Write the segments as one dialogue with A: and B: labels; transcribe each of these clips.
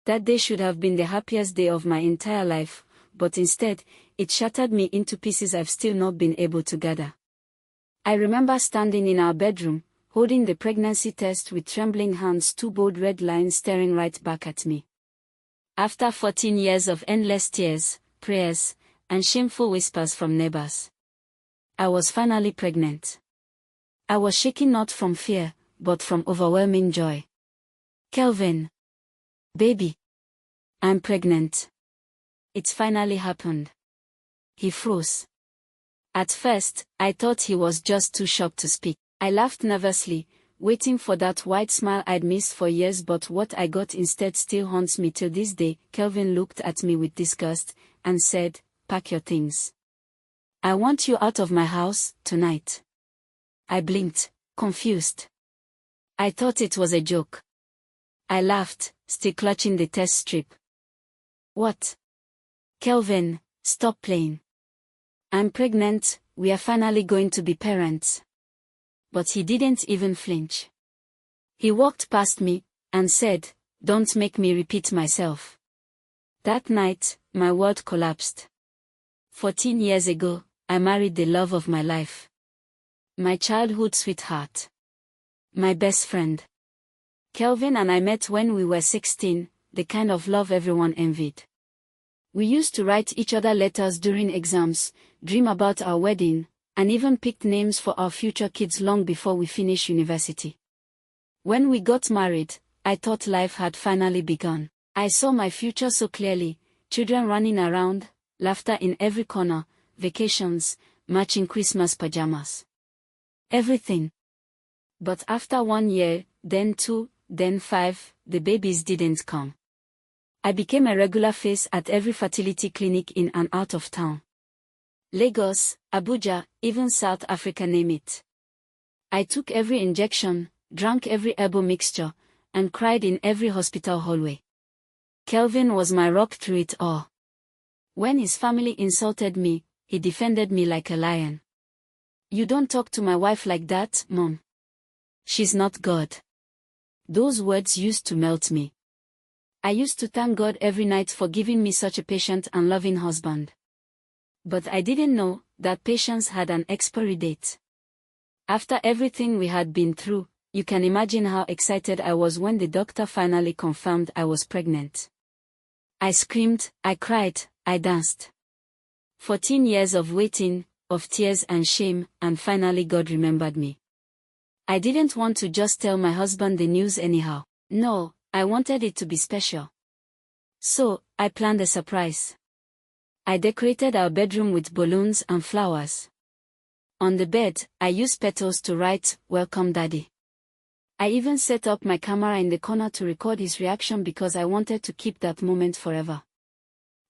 A: That day should have been the happiest day of my entire life, but instead, it shattered me into pieces I've still not been able to gather. I remember standing in our bedroom, holding the pregnancy test with trembling hands, two bold red lines staring right back at me. After 14 years of endless tears, prayers, and shameful whispers from neighbors, I was finally pregnant. I was shaking not from fear, but from overwhelming joy. Kelvin. Baby. I'm pregnant. It's finally happened. He froze. At first, I thought he was just too shocked to speak. I laughed nervously, waiting for that wide smile I'd missed for years, but what I got instead still haunts me till this day. Kelvin looked at me with disgust, and said, "Pack your things. I want you out of my house, tonight." I blinked, confused. I thought it was a joke. I laughed, still clutching the test strip. "What?" "Kelvin, stop playing. I'm pregnant, we are finally going to be parents." But he didn't even flinch. He walked past me, and said, "Don't make me repeat myself." That night, my world collapsed. 14 years ago, I married the love of my life. My childhood sweetheart. My best friend. Kelvin and I met when we were 16, the kind of love everyone envied. We used to write each other letters during exams, dream about our wedding, and even picked names for our future kids long before we finished university. When we got married, I thought life had finally begun. I saw my future so clearly, children running around, laughter in every corner, vacations, matching Christmas pajamas. Everything. But after 1 year, then 2, then 5, the babies didn't come. I became a regular face at every fertility clinic in and out of town. Lagos, Abuja, even South Africa, name it. I took every injection, drank every herbal mixture, and cried in every hospital hallway. Kelvin was my rock through it all. When his family insulted me, he defended me like a lion. "You don't talk to my wife like that, Mom. She's not God." Those words used to melt me. I used to thank God every night for giving me such a patient and loving husband. But I didn't know that patience had an expiry date. After everything we had been through, you can imagine how excited I was when the doctor finally confirmed I was pregnant. I screamed, I cried, I danced. 14 years of waiting, of tears and shame, and finally God remembered me. I didn't want to just tell my husband the news anyhow. No, I wanted it to be special. So, I planned a surprise. I decorated our bedroom with balloons and flowers. On the bed, I used petals to write, "Welcome Daddy." I even set up my camera in the corner to record his reaction because I wanted to keep that moment forever.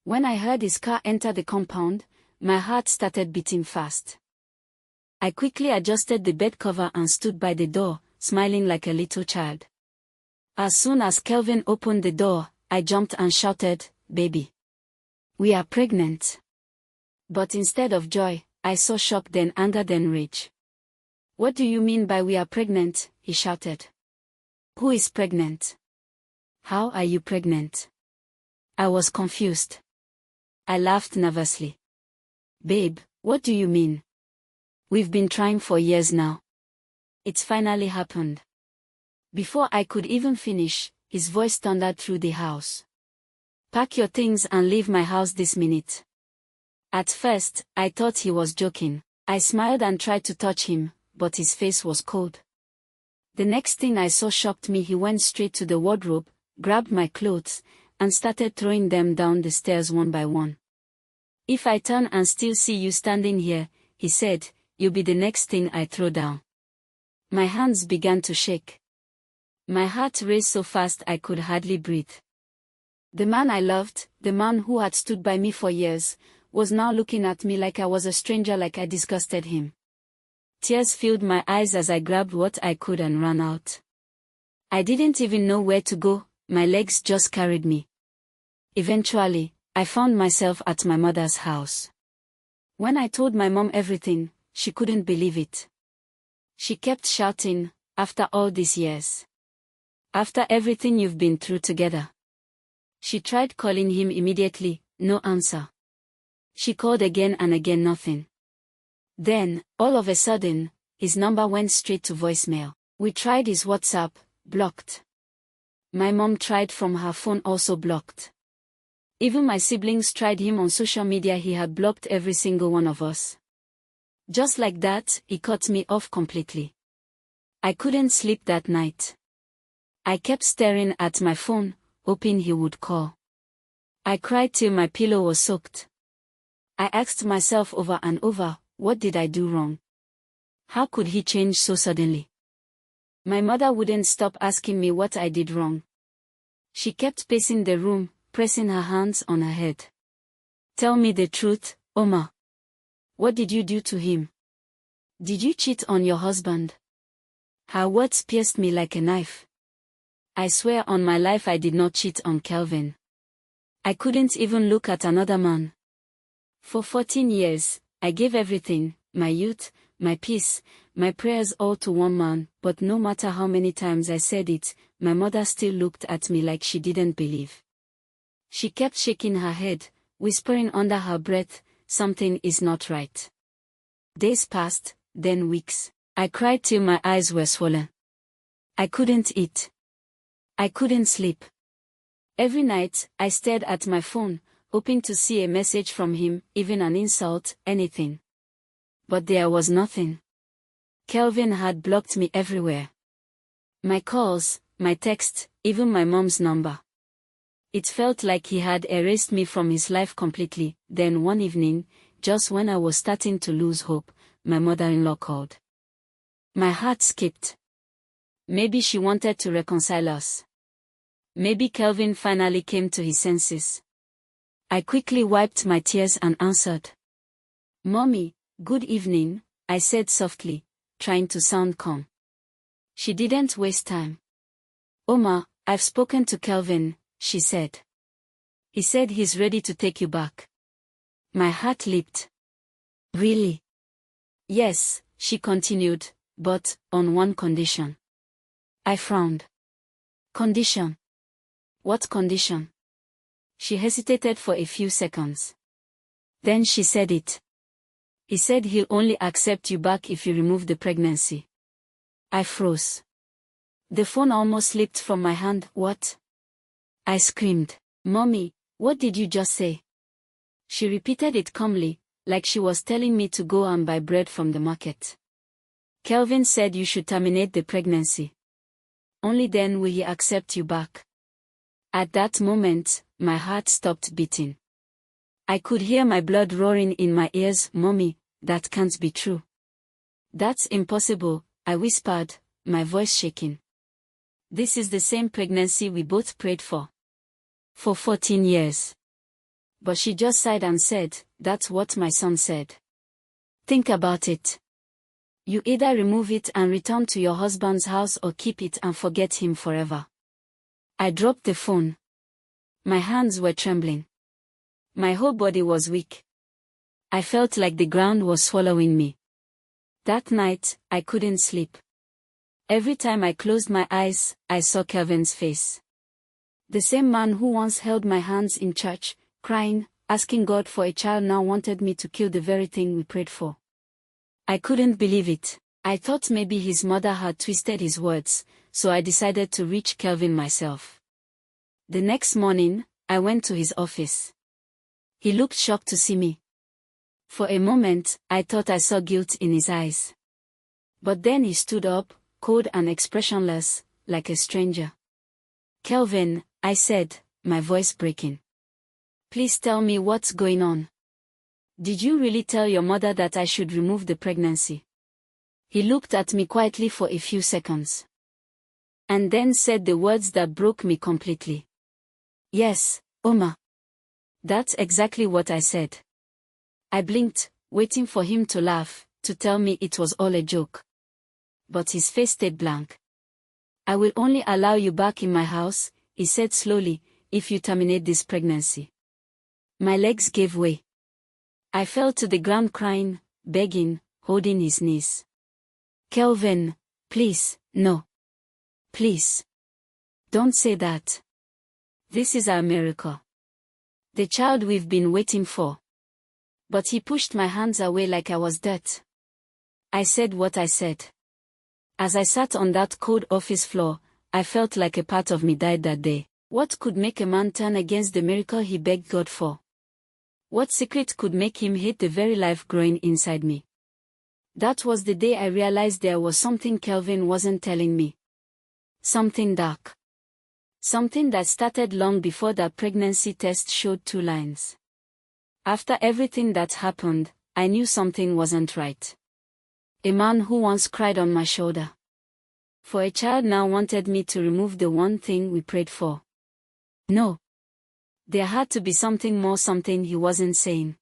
A: When I heard his car enter the compound, my heart started beating fast. I quickly adjusted the bed cover and stood by the door, smiling like a little child. As soon as Kelvin opened the door, I jumped and shouted, "Baby. We are pregnant." But instead of joy, I saw shock, then anger, then rage. "What do you mean by we are pregnant?" he shouted. "Who is pregnant? How are you pregnant?" I was confused. I laughed nervously. "Babe, what do you mean? We've been trying for years now. It's finally happened." Before I could even finish, his voice thundered through the house. "Pack your things and leave my house this minute." At first, I thought he was joking. I smiled and tried to touch him, but his face was cold. The next thing I saw shocked me. He went straight to the wardrobe, grabbed my clothes, and started throwing them down the stairs one by one. "If I turn and still see you standing here," he said, "you'll be the next thing I throw down." My hands began to shake. My heart raced so fast I could hardly breathe. The man I loved, the man who had stood by me for years, was now looking at me like I was a stranger, like I disgusted him. Tears filled my eyes as I grabbed what I could and ran out. I didn't even know where to go, my legs just carried me. Eventually, I found myself at my mother's house. When I told my mom everything, she couldn't believe it. She kept shouting, "After all these years. After everything you've been through together. She tried calling him immediately, no answer. She called again and again, nothing. Then, all of a sudden, his number went straight to voicemail. We tried his WhatsApp, blocked. My mom tried from her phone, also blocked. Even my siblings tried him on social media, he had blocked every single one of us. Just like that, he cut me off completely. I couldn't sleep that night. I kept staring at my phone, hoping he would call. I cried till my pillow was soaked. I asked myself over and over, what did I do wrong? How could he change so suddenly? My mother wouldn't stop asking me what I did wrong. She kept pacing the room, pressing her hands on her head. Tell me the truth, Oma. What did you do to him? Did you cheat on your husband? Her words pierced me like a knife. I swear on my life I did not cheat on Kelvin. I couldn't even look at another man. For 14 years, I gave everything, my youth, my peace, my prayers, all to one man, but no matter how many times I said it, my mother still looked at me like she didn't believe. She kept shaking her head, whispering under her breath, something is not right. Days passed, then weeks. I cried till my eyes were swollen. I couldn't eat. I couldn't sleep. Every night, I stared at my phone, hoping to see a message from him, even an insult, anything. But there was nothing. Kelvin had blocked me everywhere. My calls, my texts, even my mom's number. It felt like he had erased me from his life completely. Then one evening, just when I was starting to lose hope, my mother-in-law called. My heart skipped. Maybe she wanted to reconcile us. Maybe Kelvin finally came to his senses. I quickly wiped my tears and answered. Mommy, good evening, I said softly, trying to sound calm. She didn't waste time. Oma, I've spoken to Kelvin, she said. He said he's ready to take you back. My heart leaped. Really? Yes, she continued, but on one condition. I frowned. Condition? What condition? She hesitated for a few seconds. Then she said it. He said he'll only accept you back if you remove the pregnancy. I froze. The phone almost slipped from my hand. What? I screamed. Mommy, what did you just say? She repeated it calmly, like she was telling me to go and buy bread from the market. Kelvin said you should terminate the pregnancy. Only then will he accept you back. At that moment, my heart stopped beating. I could hear my blood roaring in my ears. Mommy, that can't be true. That's impossible, I whispered, my voice shaking. This is the same pregnancy we both prayed for. For 14 years. But she just sighed and said, that's what my son said. Think about it. You either remove it and return to your husband's house or keep it and forget him forever. I dropped the phone. My hands were trembling. My whole body was weak. I felt like the ground was swallowing me. That night, I couldn't sleep. Every time I closed my eyes, I saw Kelvin's face. The same man who once held my hands in church, crying, asking God for a child, now wanted me to kill the very thing we prayed for. I couldn't believe it. I thought maybe his mother had twisted his words, so I decided to reach Kelvin myself. The next morning, I went to his office. He looked shocked to see me. For a moment, I thought I saw guilt in his eyes. But then he stood up, cold and expressionless, like a stranger. Kelvin, I said, my voice breaking. Please tell me what's going on. Did you really tell your mother that I should remove the pregnancy? He looked at me quietly for a few seconds. And then said the words that broke me completely. Yes, Oma. That's exactly what I said. I blinked, waiting for him to laugh, to tell me it was all a joke. But his face stayed blank. I will only allow you back in my house, he said slowly, if you terminate this pregnancy. My legs gave way. I fell to the ground crying, begging, holding his knees. Kelvin, please, no. Please. Don't say that. This is our miracle. The child we've been waiting for. But he pushed my hands away like I was dirt. I said what I said. As I sat on that cold office floor, I felt like a part of me died that day. What could make a man turn against the miracle he begged God for? What secret could make him hate the very life growing inside me? That was the day I realized there was something Kelvin wasn't telling me. Something dark. Something that started long before that pregnancy test showed 2 lines. After everything that happened, I knew something wasn't right. A man who once cried on my shoulder for a child now wanted me to remove the one thing we prayed for. No. There had to be something more, something he wasn't saying.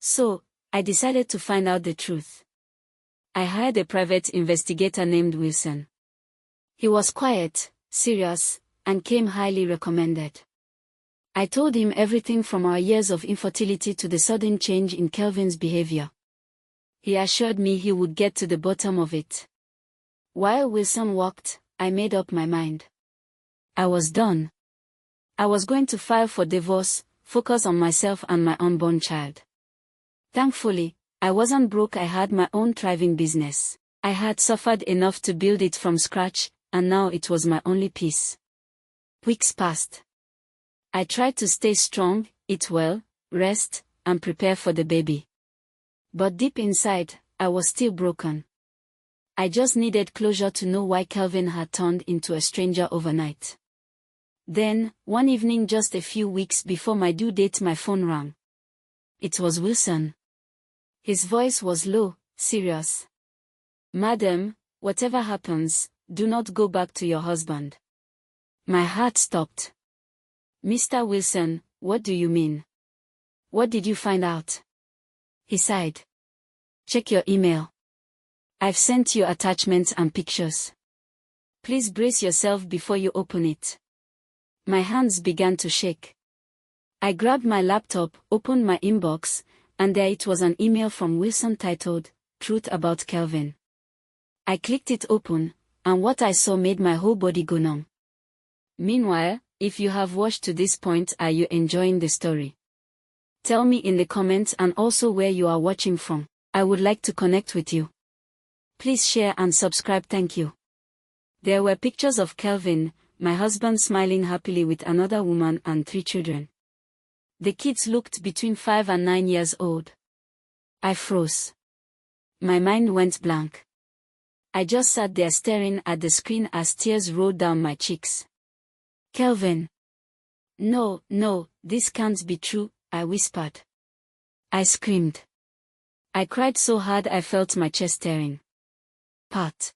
A: So, I decided to find out the truth. I hired a private investigator named Wilson. He was quiet, serious, and came highly recommended. I told him everything from our years of infertility to the sudden change in Kelvin's behavior. He assured me he would get to the bottom of it. While Wilson walked, I made up my mind. I was done. I was going to file for divorce, focus on myself and my unborn child. Thankfully, I wasn't broke. I had my own thriving business. I had suffered enough to build it from scratch, and now it was my only peace. Weeks passed. I tried to stay strong, eat well, rest, and prepare for the baby. But deep inside, I was still broken. I just needed closure to know why Kelvin had turned into a stranger overnight. Then, one evening just a few weeks before my due date, my phone rang. It was Wilson. His voice was low, serious. "Madam, whatever happens, do not go back to your husband." My heart stopped. "Mr. Wilson, what do you mean? What did you find out?" He sighed. "Check your email. I've sent you attachments and pictures. Please brace yourself before you open it." My hands began to shake. I grabbed my laptop, opened my inbox, and there it was, an email from Wilson titled, "Truth About Kelvin." I clicked it open, and what I saw made my whole body go numb. Meanwhile, if you have watched to this point, are you enjoying the story? Tell me in the comments, and also where you are watching from. I would like to connect with you. Please share and subscribe. Thank you. There were pictures of Kelvin, my husband, smiling happily with another woman and 3 children. The kids looked between 5 and 9 years old. I froze. My mind went blank. I just sat there staring at the screen as tears rolled down my cheeks. "Kelvin. No, this can't be true," I whispered. I screamed. I cried so hard I felt my chest tearing apart.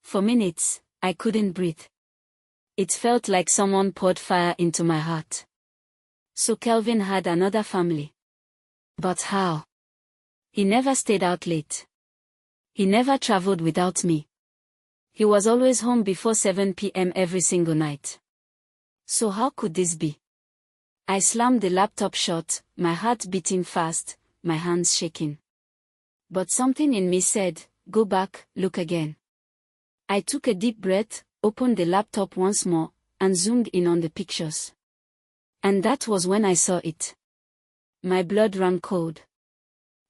A: For minutes, I couldn't breathe. It felt like someone poured fire into my heart. So Kelvin had another family. But how? He never stayed out late. He never traveled without me. He was always home before 7 p.m. every single night. So how could this be? I slammed the laptop shut, my heart beating fast, my hands shaking. But something in me said, "Go back, look again." I took a deep breath, opened the laptop once more, and zoomed in on the pictures. And that was when I saw it. My blood ran cold.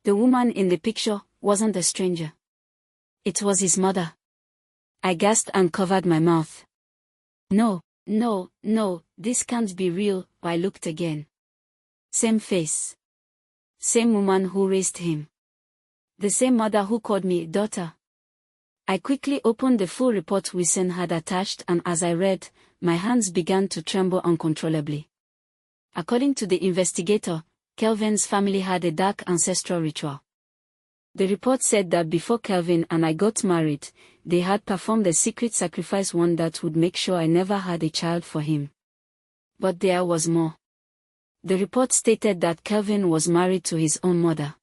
A: The woman in the picture wasn't a stranger. It was his mother. I gasped and covered my mouth. No, this can't be real." I looked again. Same face. Same woman who raised him. The same mother who called me daughter. I quickly opened the full report Wilson had attached, and as I read, my hands began to tremble uncontrollably. According to the investigator, Kelvin's family had a dark ancestral ritual. The report said that before Kelvin and I got married, they had performed a secret sacrifice, one that would make sure I never had a child for him. But there was more. The report stated that Kelvin was married to his own mother.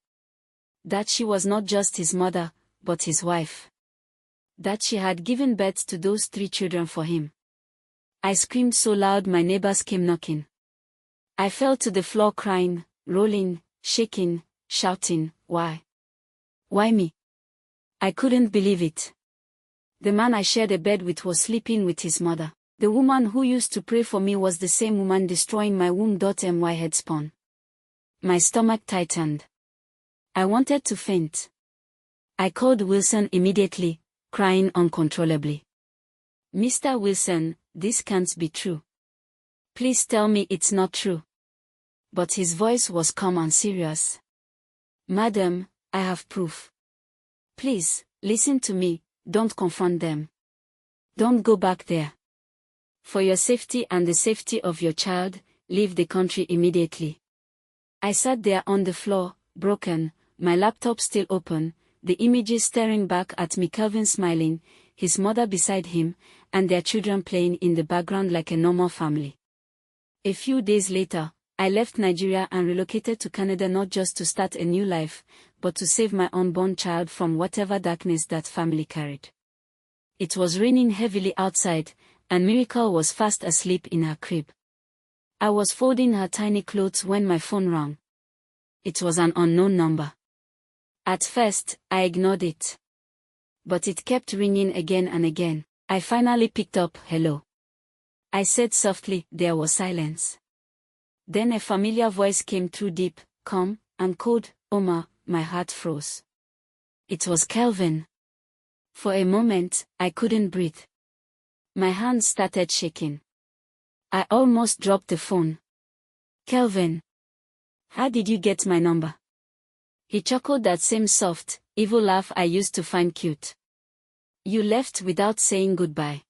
A: That she was not just his mother, but his wife. That she had given birth to those 3 children for him. I screamed so loud my neighbors came knocking. I fell to the floor crying, rolling, shaking, shouting, "Why? Why me?" I couldn't believe it. The man I shared a bed with was sleeping with his mother. The woman who used to pray for me was the same woman destroying my womb. My head spun. My stomach tightened. I wanted to faint. I called Wilson immediately, crying uncontrollably. Mr. Wilson, this can't be true. Please tell me it's not true. But his voice was calm and serious. Madam, I have proof. Please, listen to me, don't confront them. Don't go back there. For your safety and the safety of your child, leave the country immediately. I sat there on the floor, broken, my laptop still open, the images staring back at me, Kelvin smiling, his mother beside him, and their children playing in the background like a normal family. A few days later, I left Nigeria and relocated to Canada, not just to start a new life, but to save my unborn child from whatever darkness that family carried. It was raining heavily outside, and Miracle was fast asleep in her crib. I was folding her tiny clothes when my phone rang. It was an unknown number. At first, I ignored it. But it kept ringing again and again. I finally picked up. Hello. I said softly. There was silence. Then a familiar voice came through, deep, calm, and cold. Oma, my heart froze. It was Kelvin. For a moment, I couldn't breathe. My hands started shaking. I almost dropped the phone. Kelvin. How did you get my number? He chuckled, that same soft, evil laugh I used to find cute. You left without saying goodbye.